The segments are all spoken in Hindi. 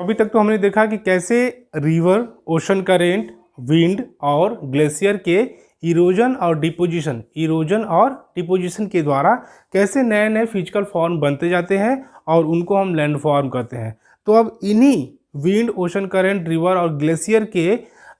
अभी तक तो हमने देखा कि कैसे रिवर, ओशन करेंट, विंड और ग्लेशियर के इरोजन और डिपोजिशन के द्वारा कैसे नए नए फिजिकल फॉर्म बनते जाते हैं और उनको हम लैंड फॉर्म कहते हैं। तो अब इन्हीं विंड, ओशन करेंट, रिवर और ग्लेशियर के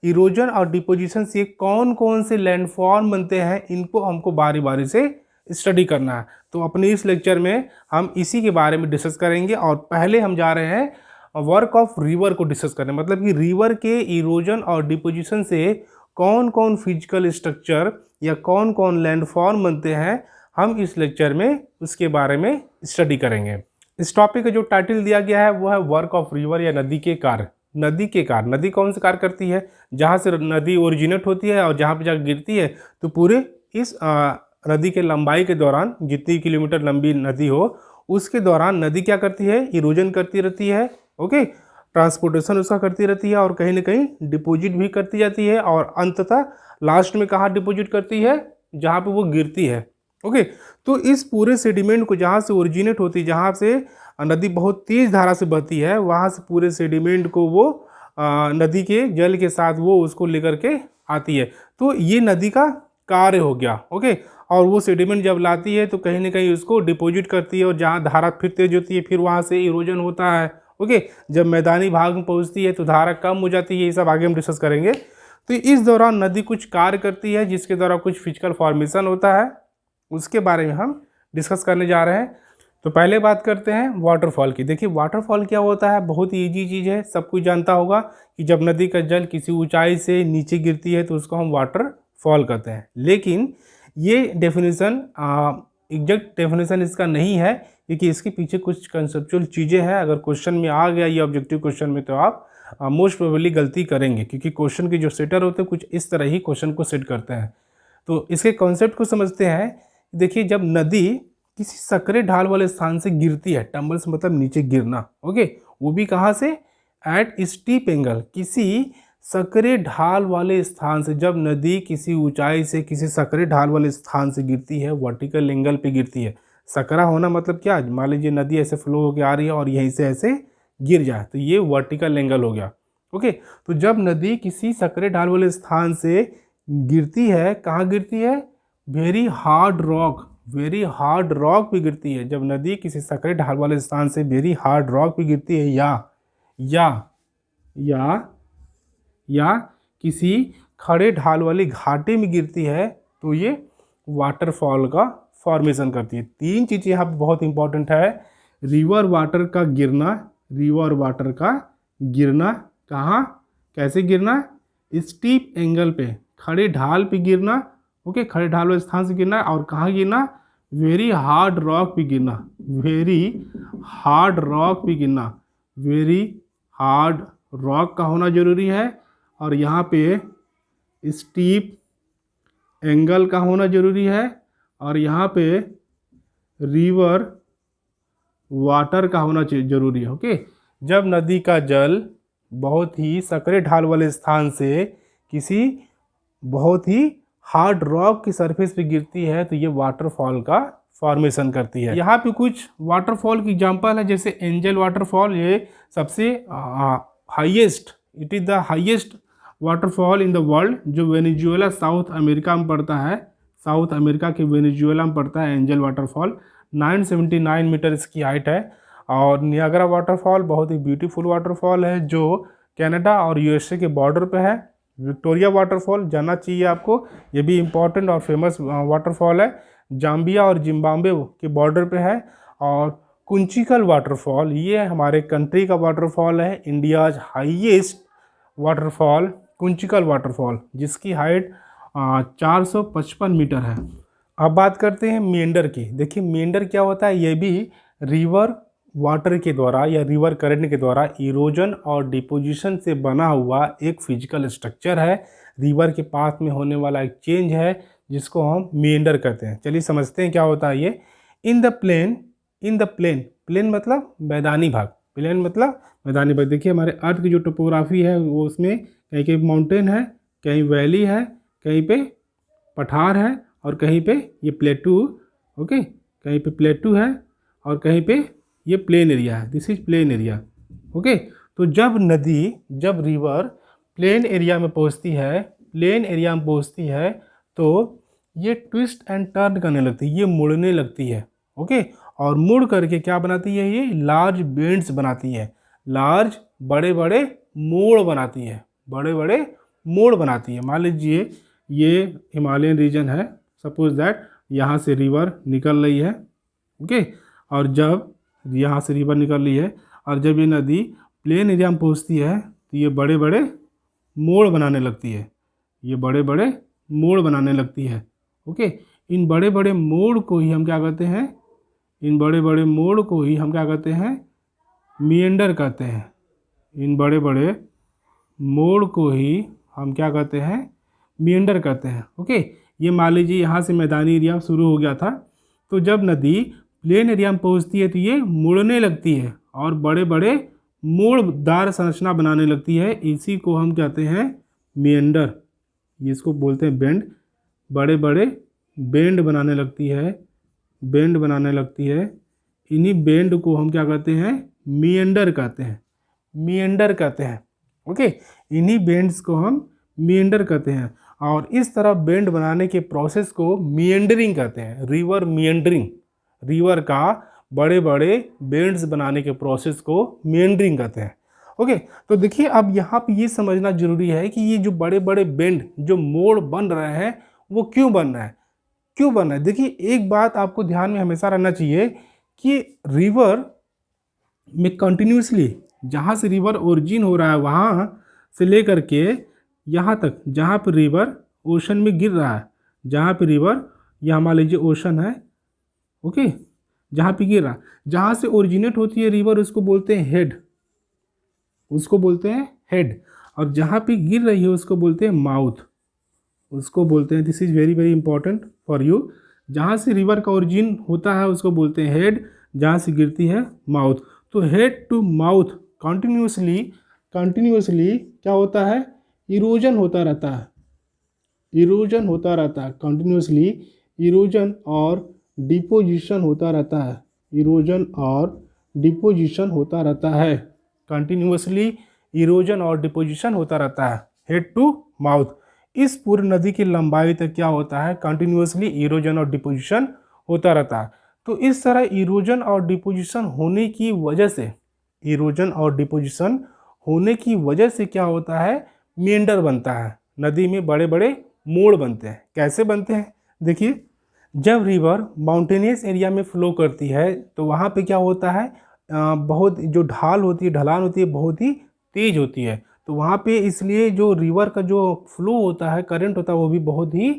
इरोजन और डिपोजिशन से कौन कौन से लैंडफॉर्म बनते हैं, इनको हमको बारी बारी से स्टडी करना है। तो अपने इस लेक्चर में हम इसी के बारे में डिस्कस करेंगे। और पहले हम जा रहे हैं वर्क ऑफ रिवर को डिस्कस करने, मतलब कि रिवर के इरोजन और डिपोजिशन से कौन कौन फिजिकल स्ट्रक्चर या कौन कौन लैंडफॉर्म बनते हैं, हम इस लेक्चर में उसके बारे में स्टडी करेंगे। इस टॉपिक का जो टाइटल दिया गया है वो है वर्क ऑफ रिवर या नदी के कार्य। नदी कौन से कार्य करती है? जहाँ से नदी ओरिजिनेट होती है और जहाँ पे जाकर गिरती है, तो पूरे इस नदी के लंबाई के दौरान, जितनी किलोमीटर लंबी नदी हो उसके दौरान नदी क्या करती है? इरोजन करती रहती है, ओके, ट्रांसपोर्टेशन उसका करती रहती है और कहीं ना कहीं डिपोजिट भी करती जाती है और अंततः लास्ट में कहाँ डिपोजिट करती है? जहाँ पे वो गिरती है, ओके। तो इस पूरे सेडिमेंट को जहाँ से ओरिजिनेट होती है, जहाँ से नदी बहुत तेज धारा से बहती है, वहाँ से पूरे सेडिमेंट को वो नदी के जल के साथ वो उसको लेकर के आती है। तो ये नदी का कार्य हो गया, ओके। और वो सेडिमेंट जब लाती है तो कहीं ना कहीं उसको डिपॉजिट करती है और जहाँ धारा फिर तेज होती है फिर वहाँ से इरोजन होता है, ओके। जब मैदानी भाग में पहुँचती है तो धारा कम हो जाती है। ये सब आगे हम डिस्कस करेंगे। तो इस दौरान नदी कुछ कार्य करती है जिसके द्वारा कुछ फिजिकल फॉर्मेशन होता है, उसके बारे में हम डिस्कस करने जा रहे हैं। तो पहले बात करते हैं वाटरफॉल की। देखिए वाटरफॉल क्या होता है, बहुत ही ईजी चीज़ है, सब कुछ जानता होगा कि जब नदी का जल किसी ऊंचाई से नीचे गिरती है तो उसको हम वाटरफॉल कहते हैं। लेकिन ये डेफिनेशन एग्जैक्ट डेफिनेशन इसका नहीं है, क्योंकि इसके पीछे कुछ कंसेप्चुअल चीज़ें हैं। अगर क्वेश्चन में आ गया ये ऑब्जेक्टिव क्वेश्चन में तो आप मोस्ट प्रोबेबली गलती करेंगे, क्योंकि क्वेश्चन के जो सेटर होते हैं कुछ इस तरह ही क्वेश्चन को सेट करते हैं। तो इसके कॉन्सेप्ट को समझते हैं। देखिए जब नदी किसी सकरे ढाल वाले स्थान से गिरती है, टम्बल से मतलब नीचे गिरना, ओके, वो भी कहाँ से? एट स्टीप एंगल, किसी सकरे ढाल वाले स्थान से। जब नदी किसी ऊंचाई से किसी सकरे ढाल वाले स्थान से गिरती है, वर्टिकल एंगल पे गिरती है। सकरा होना मतलब क्या? मान लीजिए नदी ऐसे फ्लो होकर आ रही है और यहीं से ऐसे गिर जाए तो ये वर्टिकल एंगल हो गया, ओके। तो जब नदी किसी सकरे ढाल वाले स्थान से गिरती है, कहाँ गिरती है? वेरी हार्ड रॉक पे गिरती है। जब नदी किसी सकरे ढाल वाले स्थान से वेरी हार्ड रॉक पे गिरती है या किसी खड़े ढाल वाले घाटे में गिरती है, तो ये वाटरफॉल का फॉर्मेशन करती है। तीन चीज़ें यहाँ पे बहुत इंपॉर्टेंट है। रिवर वाटर का गिरना कहाँ, कैसे गिरना? स्टीप एंगल पे, खड़े ढाल पे गिरना, ओके, खड़े ढाल वाले स्थान से गिरना। और कहाँ गिरना? वेरी हार्ड रॉक पे गिरना, वेरी हार्ड रॉक का होना जरूरी है। और यहाँ पे स्टीप एंगल का होना जरूरी है। और यहाँ पे रिवर वाटर का होना जरूरी है, ओके। जब नदी का जल बहुत ही सकरे ढाल वाले स्थान से किसी बहुत ही हार्ड रॉक की सरफेस पे गिरती है तो ये वाटरफॉल का फॉर्मेशन करती है। यहाँ पे कुछ वाटरफॉल की एग्जांपल है, जैसे एंजल वाटरफॉल, ये सबसे highest, it is the highest waterfall in the world, जो वेनेजुएला साउथ अमेरिका में पड़ता है। साउथ अमेरिका के वेनेजुएला में पड़ता है एंजल वाटरफॉल। 979 मीटर इसकी हाइट है। और नियाग्रा वाटरफॉल बहुत ही ब्यूटीफुल वाटरफॉल है जो कनाडा और यूएसए के बॉर्डर पे है। विक्टोरिया वाटरफॉल जानना चाहिए आपको, ये भी इम्पॉर्टेंट और फेमस वाटरफॉल है, जाम्बिया और जिम्बाब्वे के बॉर्डर पे है। और कुंचिकल वाटरफॉल, ये हमारे कंट्री का वाटरफॉल है, India's highest waterfall Kunchikal waterfall, जिसकी हाइट 455 मीटर है। अब बात करते हैं मेंढर की। देखिए मेंढर क्या होता है, ये भी रिवर वाटर के द्वारा या रिवर करंट के द्वारा इरोजन और डिपोजिशन से बना हुआ एक फिजिकल स्ट्रक्चर है। रिवर के पास में होने वाला एक चेंज है जिसको हम मेंढर कहते हैं। चलिए समझते हैं क्या होता है ये। इन द प्लेन मतलब मैदानी भाग, प्लेन मतलब मैदानी भाग। देखिए हमारे अर्थ की जो टोपोग्राफी है वो उसमें कहीं कहीं माउंटेन है, कहीं वैली है, कहीं पे पठार है और कहीं पे ये प्लेटू, ओके, कहीं पे प्लेटू है और कहीं पे ये प्लेन एरिया है। This is plain area, okay. तो जब रिवर प्लेन एरिया में पहुंचती है तो ये ट्विस्ट एंड टर्न करने लगती है, ये मुड़ने लगती है। ओके, और मुड़ करके क्या बनाती है, ये लार्ज बेंड्स बनाती है, लार्ज बड़े बड़े मोड़ बनाती है, बड़े बड़े मोड़ बनाती है। मान लीजिए ये हिमालयन रीजन है, सपोज दैट यहाँ से रिवर निकल रही है। ओके, और जब यहाँ से रिवर निकल रही है और जब ये नदी प्लेन एरिया में पहुँचती है तो ये बड़े बड़े मोड़ बनाने लगती है, ये बड़े बड़े मोड़ बनाने लगती है। ओके, इन बड़े बड़े मोड़ को ही हम क्या कहते हैं, इन बड़े बड़े मोड़ को ही हम क्या कहते हैं, मिएंडर कहते हैं। इन बड़े बड़े मोड़ को ही हम क्या कहते हैं, मिएंडर कहते हैं। ओके, ये मान लीजिए यहाँ से मैदानी एरिया शुरू हो गया था, तो जब नदी प्लेन एरिया में पहुँचती है तो ये मुड़ने लगती है और बड़े बड़े मोड़दार संरचना बनाने लगती है। इसी को हम कहते हैं मिएंडर, इसको बोलते हैं बेंड। बड़े बड़े बेंड बनाने लगती है, बेंड बनाने लगती है। इन्हीं बेंड को हम क्या कहते हैं, मिएंडर कहते हैं, मिएंडर कहते हैं। ओके, इन्हीं बेंड्स को हम मिएंडर कहते हैं। और इस तरह बेंड बनाने के प्रोसेस को मिएंडरिंग कहते हैं, रिवर मिएंडरिंग। रिवर का बड़े बड़े बेंड्स बनाने के प्रोसेस को मिएंडरिंग कहते हैं। ओके, तो देखिए अब यहाँ पे ये समझना जरूरी है कि ये जो बड़े बड़े बेंड जो मोड़ बन रहे हैं वो क्यों बन रहा है, क्यों बन रहा है। देखिए एक बात आपको ध्यान में हमेशा रहना चाहिए कि रिवर में कंटिन्यूसली जहाँ से रिवर ओरिजिन हो रहा है वहाँ से लेकर के यहाँ तक जहाँ पर रिवर ओशन में गिर रहा है, जहाँ पे रिवर, यहाँ मान लीजिए ओशन है। ओके, जहाँ पे गिर रहा, जहाँ से ओरिजिनेट होती है रिवर उसको बोलते हैं हेड, उसको बोलते हैं हेड। और जहाँ पे गिर रही है उसको बोलते हैं माउथ, उसको बोलते हैं, this is very very important for you. जहाँ से रिवर का ओरिजिन होता है उसको बोलते हैं हेड, जहाँ से गिरती है माउथ। तो हेड टू माउथ कंटिन्यूसली क्या होता है, इरोजन होता रहता है, इरोजन होता रहता है कंटिन्यूसली, इरोजन और डिपोजिशन होता रहता है, इरोजन और डिपोजिशन होता रहता है, कंटिन्यूसली इरोजन और डिपोजिशन होता रहता है हेड टू माउथ। इस पूरी नदी की लंबाई तक क्या होता है, कंटिन्यूसली इरोजन और डिपोजिशन होता रहता है। तो इस तरह इरोजन और डिपोजिशन होने की वजह से, इरोजन और डिपोजिशन होने की वजह से क्या होता है, मिएंडर बनता है, नदी में बड़े बड़े मोड़ बनते हैं। कैसे बनते हैं, देखिए जब रिवर माउंटेनियस एरिया में फ्लो करती है तो वहाँ पे क्या होता है, बहुत जो ढाल होती है, ढलान होती है, बहुत ही तेज होती है। तो वहाँ पे इसलिए जो रिवर का जो फ्लो होता है, करंट होता है, वो भी बहुत ही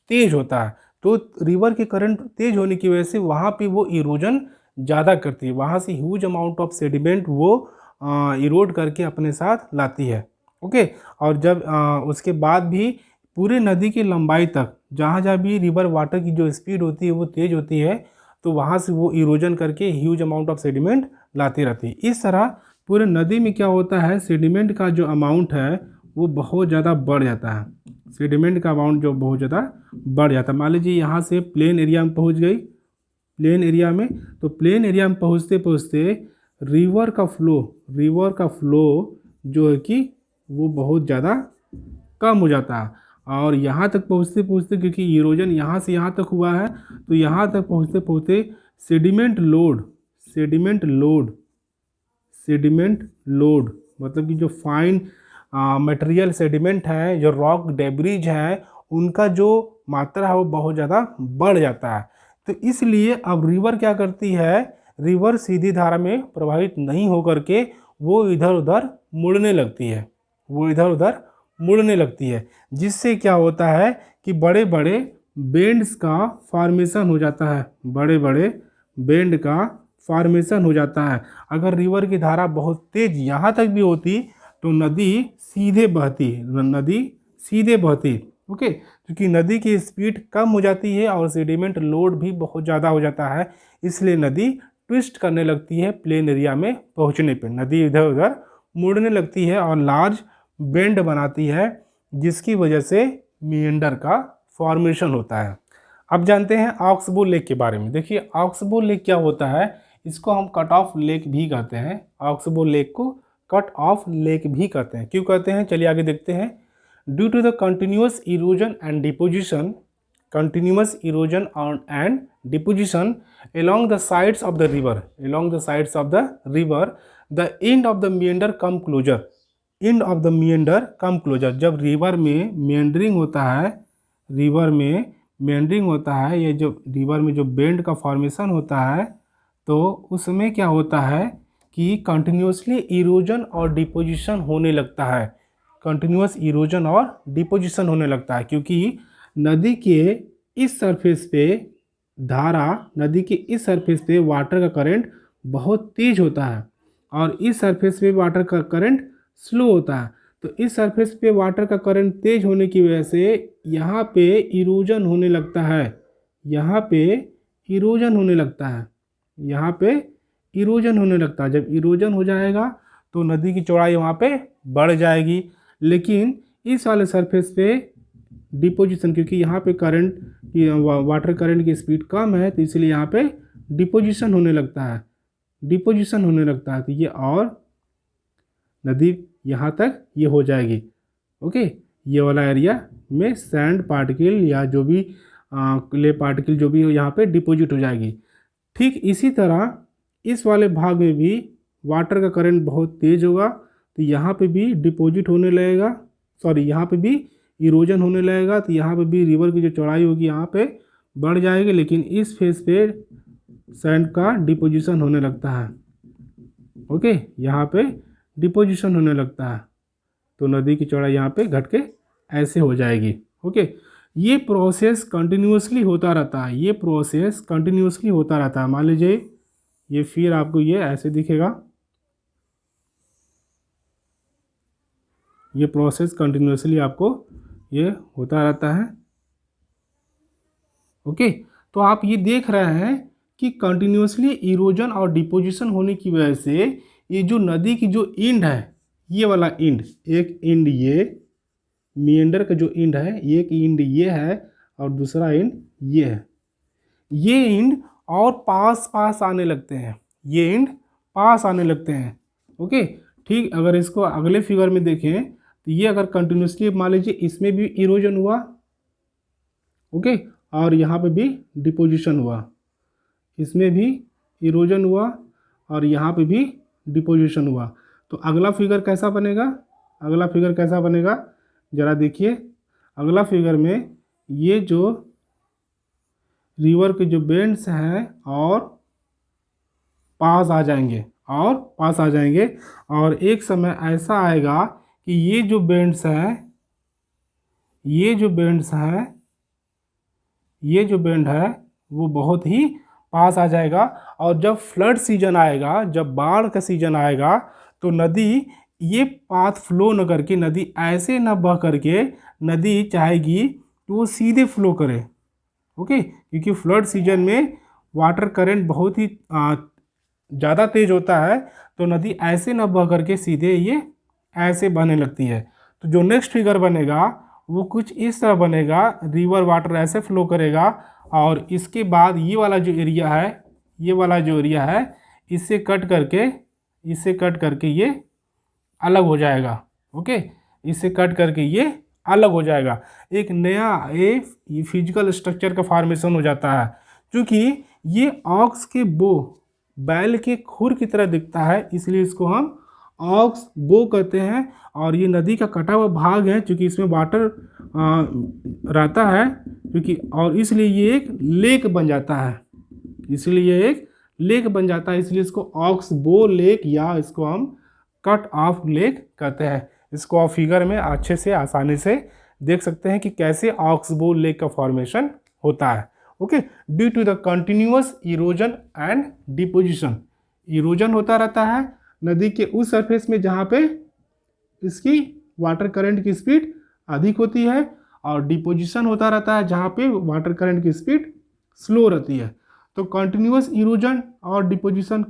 तेज होता है। तो रिवर के करंट तेज होने की वजह से वहाँ पे वो इरोजन ज़्यादा करती है, वहाँ से ह्यूज अमाउंट ऑफ सेडिमेंट वो इरोड करके अपने साथ लाती है। ओके, और जब उसके बाद भी पूरे नदी की लंबाई तक जहाँ जहाँ भी रिवर वाटर की जो स्पीड होती है वो तेज़ होती है, तो वहाँ से वो इरोजन करके ह्यूज अमाउंट ऑफ सेडिमेंट लाती रहती है। इस तरह पूरे नदी में क्या होता है, सेडिमेंट का जो अमाउंट है वो बहुत ज़्यादा बढ़ जाता है, सेडिमेंट का अमाउंट जो बहुत ज़्यादा बढ़ जाता है। मान लीजिए यहाँ से प्लेन एरिया में पहुँच गई, प्लेन एरिया में, तो प्लेन एरिया में पहुँचते पहुँचते रिवर का फ्लो जो है कि वो बहुत ज़्यादा कम हो जाता है। और यहाँ तक पहुँचते पहुँचते, क्योंकि इरोजन यहाँ से यहाँ तक हुआ है, तो यहाँ तक पहुँचते पहुँचते सेडिमेंट लोड मतलब कि जो फाइन मटेरियल सेडिमेंट है, जो रॉक डेब्रिज है, उनका जो मात्रा है वो बहुत ज़्यादा बढ़ जाता है। तो इसलिए अब रिवर क्या करती है, रिवर सीधी धारा में प्रवाहित नहीं होकर के वो इधर उधर मुड़ने लगती है, वो इधर उधर मुड़ने लगती है, जिससे क्या होता है कि बड़े बड़े बेंड्स का फॉर्मेशन हो जाता है, बड़े बड़े बेंड का फॉर्मेशन हो जाता है। अगर रिवर की धारा बहुत तेज यहाँ तक भी होती तो नदी सीधे बहती। ओके, क्योंकि नदी की स्पीड कम हो जाती है और सेडिमेंट लोड भी बहुत ज़्यादा हो जाता है, इसलिए नदी ट्विस्ट करने लगती है। प्लेन एरिया में पहुँचने पर नदी इधर उधर मुड़ने लगती है और लार्ज बेंड बनाती है, जिसकी वजह से मिएंडर का फॉर्मेशन होता है। अब जानते हैं ऑक्सबो लेक के बारे में। देखिए ऑक्सबो लेक क्या होता है, इसको हम कट ऑफ लेक भी कहते हैं, ऑक्सबो लेक को कट ऑफ लेक भी कहते हैं। क्यों कहते हैं, चलिए आगे देखते हैं। Due to the continuous erosion and deposition, continuous erosion and deposition along the sides of the river, the end of the meander come closer, जब रिवर में meandering होता है, ये जो रिवर में जो बेंड का फॉर्मेशन होता है, तो उसमें क्या होता है कि कंटिन्यूसली इरोजन और डिपोजिशन होने लगता है, क्योंकि नदी के इस सरफेस पे वाटर का करंट बहुत तेज होता है और इस सरफेस पे वाटर का करंट स्लो होता है। तो इस सरफेस पे वाटर का करंट तेज होने की वजह से यहाँ पे इरोजन होने लगता है, जब इरोजन हो जाएगा तो नदी की चौड़ाई वहाँ पे बढ़ जाएगी। लेकिन इस वाले सरफेस पे डिपोजिशन, क्योंकि यहाँ पे वाटर करंट की स्पीड कम है, तो इसलिए यहाँ पे डिपोजिशन होने लगता है, तो ये और नदी यहाँ तक ये हो जाएगी। ओके, ये वाला एरिया में सैंड पार्टिकल या जो भी क्ले पार्टिकल जो भी हो यहाँ पे डिपोजिट हो जाएगी। ठीक इसी तरह इस वाले भाग में भी वाटर का करंट बहुत तेज होगा, तो यहाँ पे भी डिपोजिट होने लगेगा, यहाँ पे भी इरोजन होने लगेगा, तो यहाँ पे भी रिवर की जो चौड़ाई होगी यहाँ पे बढ़ जाएगी। लेकिन इस फेस पे सैंड का डिपोजिशन होने लगता है। ओके, यहाँ पे डिपोजिशन होने लगता है, तो नदी की चौड़ाई यहाँ पे घट के ऐसे हो जाएगी। ओके, ये प्रोसेस कंटिन्यूसली होता रहता है, मान लीजिए ये फिर आपको ये ऐसे दिखेगा, ये प्रोसेस कंटिन्यूसली आपको ये होता रहता है। ओके, तो आप ये देख रहे हैं कि कंटिन्यूसली इरोजन और डिपोजिशन होने की वजह से ये जो नदी की जो एंड है, ये वाला एंड, एक एंड ये मिएंडर का जो एंड है, एक एंड ये है और दूसरा एंड ये है, ये एंड और पास आने लगते हैं, ओके, ठीक। अगर इसको अगले फिगर में देखें तो ये अगर कंटिन्यूसली मान लीजिए इसमें भी इरोजन हुआ, ओके, और यहाँ पे भी डिपोजिशन हुआ, इसमें भी इरोजन हुआ और यहाँ पे भी डिपोजिशन हुआ, तो अगला फिगर कैसा बनेगा, ज़रा देखिए। अगला फिगर में ये जो रिवर के जो बेंड्स हैं और पास आ जाएंगे और एक समय ऐसा आएगा कि ये जो बेंड्स है वो बहुत ही पास आ जाएगा। और जब फ्लड सीजन आएगा, जब बाढ़ का सीजन आएगा, तो नदी ये पाथ फ्लो न करके, नदी ऐसे न बह करके नदी चाहेगी कि वो सीधे फ्लो करे, ओके, क्योंकि फ्लड सीजन में वाटर करंट बहुत ही ज़्यादा तेज होता है, तो नदी ऐसे न बह करके सीधे ये ऐसे बहने लगती है। तो जो नेक्स्ट फिगर बनेगा वो कुछ इस तरह बनेगा, रिवर वाटर ऐसे फ्लो करेगा और इसके बाद ये वाला जो एरिया है इससे कट करके ये अलग हो जाएगा, ओके, इससे कट करके ये अलग हो जाएगा, एक नया ये फिजिकल स्ट्रक्चर का फॉर्मेशन हो जाता है। क्योंकि ये ऑक्स के बैल के खुर की तरह दिखता है, इसलिए इसको हम ऑक्स बो कहते हैं। और ये नदी का कटा हुआ भाग है, क्योंकि इसमें वाटर रहता है, क्योंकि और इसलिए ये एक लेक बन जाता है, इसलिए इसको ऑक्स बो लेक या इसको हम कट ऑफ लेक कहते हैं। इसको आप फिगर में अच्छे से आसानी से देख सकते हैं कि कैसे ऑक्स बो लेक का फॉर्मेशन होता है। Okay, due to the continuous erosion and deposition, erosion होता रहता है नदी के उस सरफेस में जहाँ पे इसकी वाटर करंट की स्पीड अधिक होती है, और डिपोजिशन होता रहता है जहाँ पे वाटर करंट की स्पीड स्लो रहती है। तो कंटिन्यूअस इरोजन और डिपोजिशन,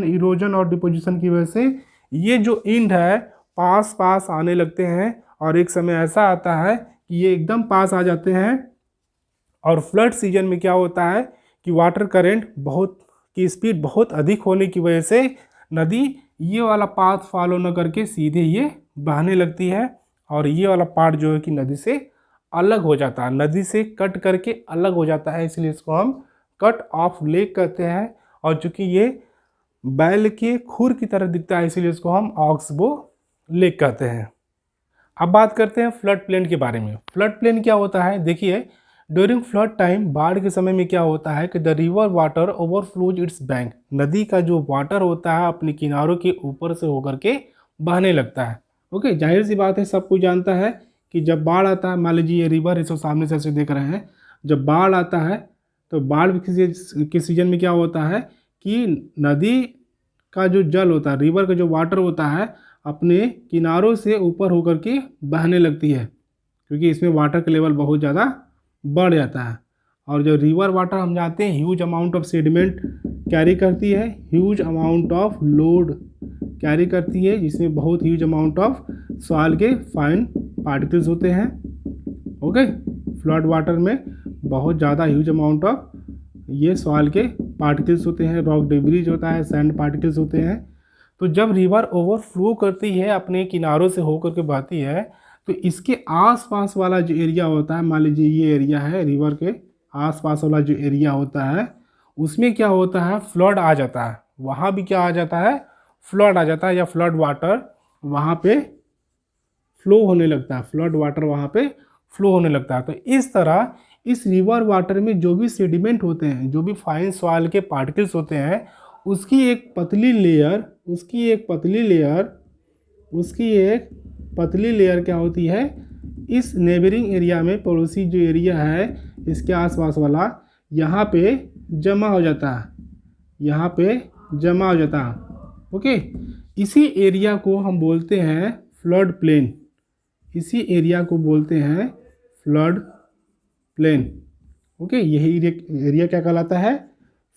इरोजन और डिपोजिशन की वजह से ये जो एंड है पास आने लगते हैं, और एक समय ऐसा आता है कि ये एकदम पास आ जाते हैं। और फ्लड सीजन में क्या होता है कि वाटर करंट बहुत की स्पीड बहुत अधिक होने की वजह से नदी ये वाला पाथ फॉलो न करके सीधे ये बहने लगती है और ये वाला पार्ट जो है कि नदी से अलग हो जाता है, नदी से कट करके अलग हो जाता है, इसलिए इसको हम कट ऑफ लेक कहते हैं। और चूंकि ये बैल के खुर की तरह दिखता है इसीलिए इसको हम ऑक्सबो लेक कहते हैं। अब बात करते हैं फ्लड प्लेन के बारे में। फ्लड प्लेन क्या होता है, देखिए ड्यूरिंग फ्लड टाइम, बाढ़ के समय में क्या होता है कि the river water overflows it's bank, नदी का जो वाटर होता है अपने किनारों के ऊपर से होकर के बहने लगता है। ओके, जाहिर सी बात है, सब कोई जानता है कि जब बाढ़ आता है, मान लीजिए ये रिवर इसको सामने से ऐसे देख रहे हैं, जब बाढ़ आता है तो बाढ़ के सीजन में क्या होता है कि नदी का जो जल होता है, रिवर का जो वाटर होता है अपने किनारों से ऊपर होकर के बहने लगती है, क्योंकि इसमें वाटर का लेवल बहुत ज़्यादा बढ़ जाता है। और जो रिवर वाटर हम जानते हैं huge amount of sediment carry करती है, huge amount of load carry करती है, जिसमें बहुत ह्यूज अमाउंट ऑफ सॉइल के फाइन पार्टिकल्स होते हैं। ओके, फ्लड वाटर में बहुत ज़्यादा ह्यूज अमाउंट ऑफ ये सॉइल के पार्टिकल्स होते हैं, रॉक डेब्रीज होता है, सैंड पार्टिकल्स होते हैं। तो जब रिवर ओवरफ्लो करती है, अपने किनारों से होकर के बहती है, तो इसके आसपास वाला जो एरिया होता है, मान लीजिए ये एरिया है, रिवर के आसपास वाला जो एरिया होता है उसमें क्या होता है, फ्लड आ जाता है। वहाँ भी क्या आ जाता है, फ्लड आ जाता है, या फ्लड वाटर वहाँ पे फ्लो होने लगता है, फ्लड वाटर वहाँ पे फ्लो होने लगता है। तो इस तरह इस रिवर वाटर में जो भी सेडिमेंट होते हैं, जो भी फाइन सॉइल के पार्टिकल्स होते हैं, उसकी एक पतली लेयर क्या होती है, इस नेबरिंग एरिया में, पड़ोसी जो एरिया है इसके आसपास वाला, यहाँ पे जमा हो जाता है, ओके। इसी एरिया को हम बोलते हैं फ्लड प्लेन, ओके। यही एरिया क्या कहलाता है,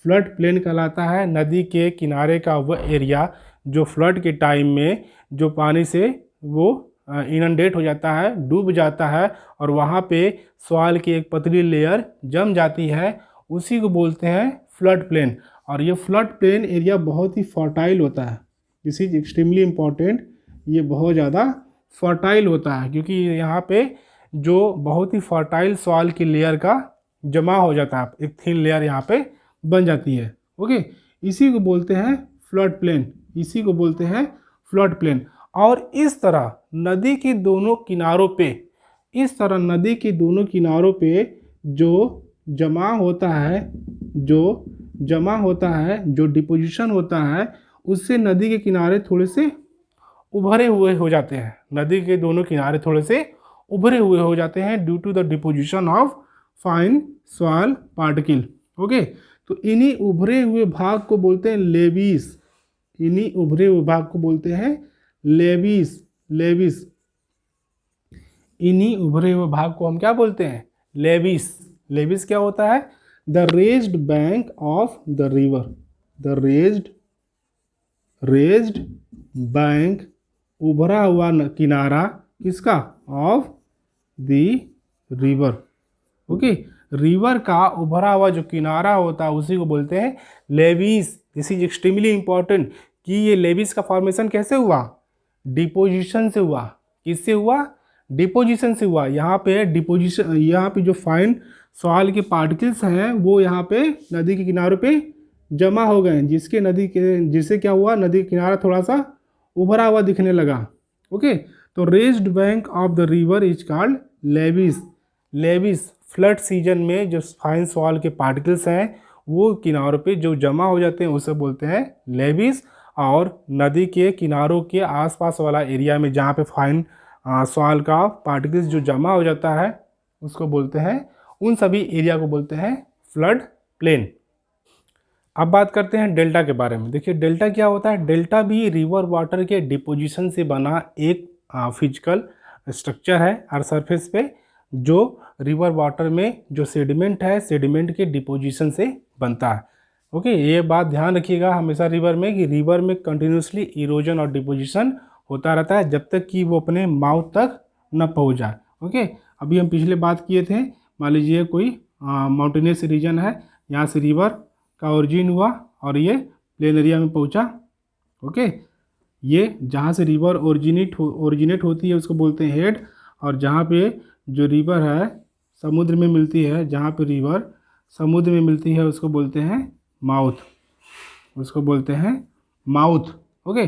फ्लड प्लेन कहलाता है। नदी के किनारे का वह एरिया जो फ्लड के टाइम में जो पानी से वो इनंडेट हो जाता है, डूब जाता है, और वहाँ पे सॉइल की एक पतली लेयर जम जाती है, उसी को बोलते हैं फ्लड प्लेन। और ये फ्लड प्लेन एरिया बहुत ही फर्टाइल होता है, दिस इज एक्सट्रीमली इम्पॉर्टेंट, ये बहुत ज़्यादा फर्टाइल होता है, क्योंकि यहाँ पे जो बहुत ही फर्टाइल सॉइल की लेयर का जमा हो जाता है, एक थिन लेयर यहाँ पे बन जाती है, ओके। इसी को बोलते हैं फ्लड प्लेन। और इस तरह नदी के दोनों किनारों पे जो जमा होता है, जो डिपोजिशन होता है, उससे नदी के किनारे थोड़े से उभरे हुए हो जाते हैं, due to the deposition of fine soil particle, okay. तो इन्हीं उभरे हुए भाग को बोलते हैं लेविस, इन्हीं उभरे हुए भाग को हम क्या बोलते हैं, लेविस क्या होता है, the raised bank of the river, उभरा हुआ किनारा किसका, of the river, okay. River का उभरा हुआ जो किनारा होता है उसी को बोलते हैं levees. This is extremely important कि ये लेविस का फॉर्मेशन कैसे हुआ, डिपोजिशन से हुआ। किससे हुआ, डिपोजिशन से हुआ। यहाँ पे जो फाइन सॉइल के पार्टिकल्स हैं वो यहाँ पे नदी के किनारों पे जमा हो गए, जिससे क्या हुआ, नदी का किनारा थोड़ा सा उभरा हुआ दिखने लगा, ओके। तो raised bank of the river is called levees. Flood season में जो फाइन सॉइल के पार्टिकल्स हैं वो किनारों पे जो जमा हो जाते हैं उसे बोलते हैं लेविस। और नदी के किनारों के आसपास वाला एरिया में जहाँ पे फाइन सॉइल का पार्टिकल्स जो जमा हो जाता है उसको बोलते हैं, उन सभी एरिया को बोलते हैं फ्लड प्लेन। अब बात करते हैं डेल्टा के बारे में। देखिए डेल्टा क्या होता है, डेल्टा भी रिवर वाटर के डिपोजिशन से बना एक फिजिकल स्ट्रक्चर है हर सरफेस पे, जो रिवर वाटर में जो सेडिमेंट है, सेडिमेंट के डिपोजिशन से बनता है, ओके। ये बात ध्यान रखिएगा हमेशा रिवर में कि रिवर में कंटिन्यूसली इरोजन और डिपोजिशन होता रहता है जब तक कि वो अपने माउथ तक न पहुंच जाए, ओके। अभी हम पिछले बात किए थे, मान लीजिए कोई माउंटेनियस रीजन है, यहाँ से रिवर का ओरिजिन हुआ और ये प्लेन एरिया में पहुंचा। ओके, ये जहाँ से रिवर ओरिजिनेट होती है उसको बोलते हैं हेड, और जहाँ पे जो रिवर है समुद्र में मिलती है, जहाँ पे रिवर समुद्र में मिलती है उसको बोलते हैं माउथ, उसको बोलते हैं माउथ। ओके,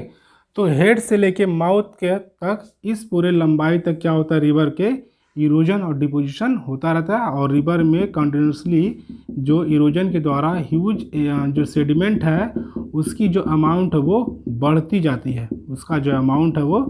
तो हेड से लेके माउथ के तक इस पूरे लंबाई तक क्या होता है, रिवर के इरोजन और डिपोजिशन होता रहता है। और रिवर में कंटिन्यूसली जो इरोजन के द्वारा ह्यूज जो सेडिमेंट है उसकी जो अमाउंट है वो बढ़ती जाती है, उसका जो अमाउंट है वो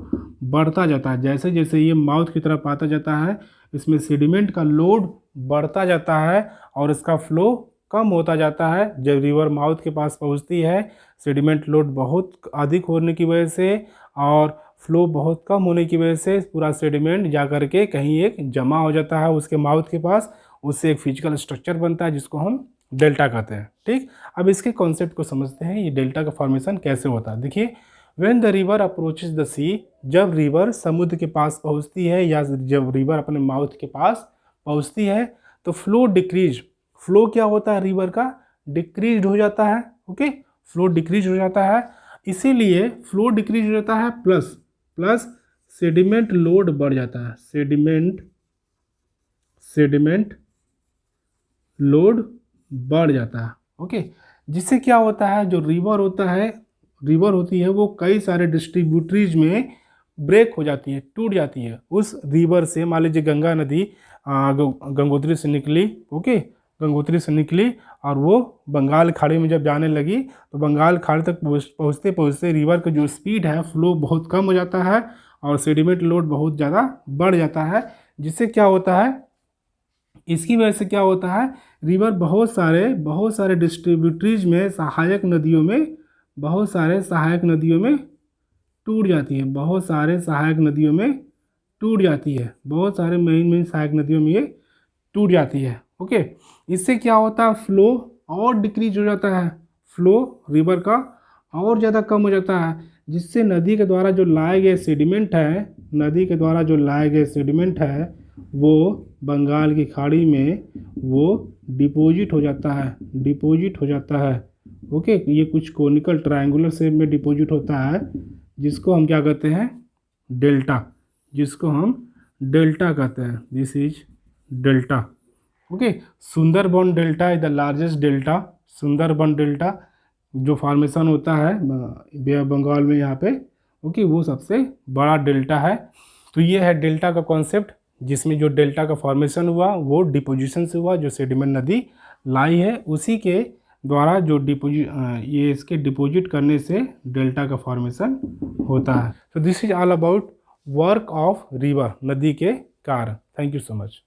बढ़ता जाता है। जैसे जैसे ये माउथ की तरफ आता जाता है इसमें सेडिमेंट का लोड बढ़ता जाता है और इसका फ्लो कम होता जाता है। जब रिवर माउथ के पास पहुंचती है सेडिमेंट लोड बहुत अधिक होने की वजह से और फ्लो बहुत कम होने की वजह से पूरा सेडिमेंट जा कर के कहीं एक जमा हो जाता है उसके माउथ के पास, उससे एक फिजिकल स्ट्रक्चर बनता है जिसको हम डेल्टा कहते हैं। ठीक, अब इसके कॉन्सेप्ट को समझते हैं, ये डेल्टा का फॉर्मेशन कैसे होता है। देखिए, when the river approaches the sea, जब रिवर समुद्र के पास पहुंचती है या जब रिवर अपने माउथ के पास पहुंचती है तो फ्लो डिक्रीज, फ्लो क्या होता है रिवर का, डिक्रीज हो जाता है। ओके, फ्लो डिक्रीज हो जाता है, इसीलिए फ्लो डिक्रीज हो जाता है प्लस सेडिमेंट लोड बढ़ जाता है, सेडिमेंट लोड बढ़ जाता है। ओके, जिससे क्या होता है, जो रिवर होता है, रिवर होती है वो कई सारे डिस्ट्रीब्यूटरीज में ब्रेक हो जाती है, टूट जाती है। उस रिवर से मान लीजिए गंगा नदी गंगोत्री से निकली, ओके, गंगोत्री से निकली और वो बंगाल खाड़ी में जब जाने लगी तो बंगाल खाड़ी तक पहुँचते पहुँचते रिवर का जो स्पीड है, फ्लो बहुत कम हो जाता है और सेडिमेंट लोड बहुत ज़्यादा बढ़ जाता है। जिससे क्या होता है, इसकी वजह से क्या होता है, रिवर बहुत सारे डिस्ट्रीब्यूटरीज में सहायक नदियों में, बहुत सारे सहायक नदियों में टूट जाती है, बहुत सारे सहायक नदियों में टूट जाती है, बहुत सारे मेन सहायक नदियों में ये टूट जाती है। ओके, इससे क्या होता है, फ्लो और डिक्रीज हो जाता है, फ्लो रिवर का और ज़्यादा कम हो जाता है, जिससे नदी के द्वारा जो लाए गए सेडिमेंट है, नदी के द्वारा जो लाए गए सेडिमेंट है वो बंगाल की खाड़ी में वो डिपॉजिट हो जाता है, डिपॉजिट हो जाता है। ओके, ये कुछ कोनिकल ट्रायंगुलर शेप में डिपॉजिट होता है जिसको हम क्या कहते हैं, डेल्टा, जिसको हम डेल्टा कहते हैं। This is delta. Okay, Sundarban delta is the largest delta, Sundarban delta जो फॉर्मेशन होता है बे ऑफ बंगाल में यहाँ पे, ओके, वो सबसे बड़ा डेल्टा है। तो ये है डेल्टा का कॉन्सेप्ट, जिसमें जो डेल्टा का फॉर्मेशन हुआ वो डिपोजिशन से हुआ, जो सेडिमेंट नदी लाई है उसी के द्वारा जो ये इसके डिपॉजिट करने से डेल्टा का फॉर्मेशन होता है। तो this is all about work of river, नदी के कार्य। Thank you so much.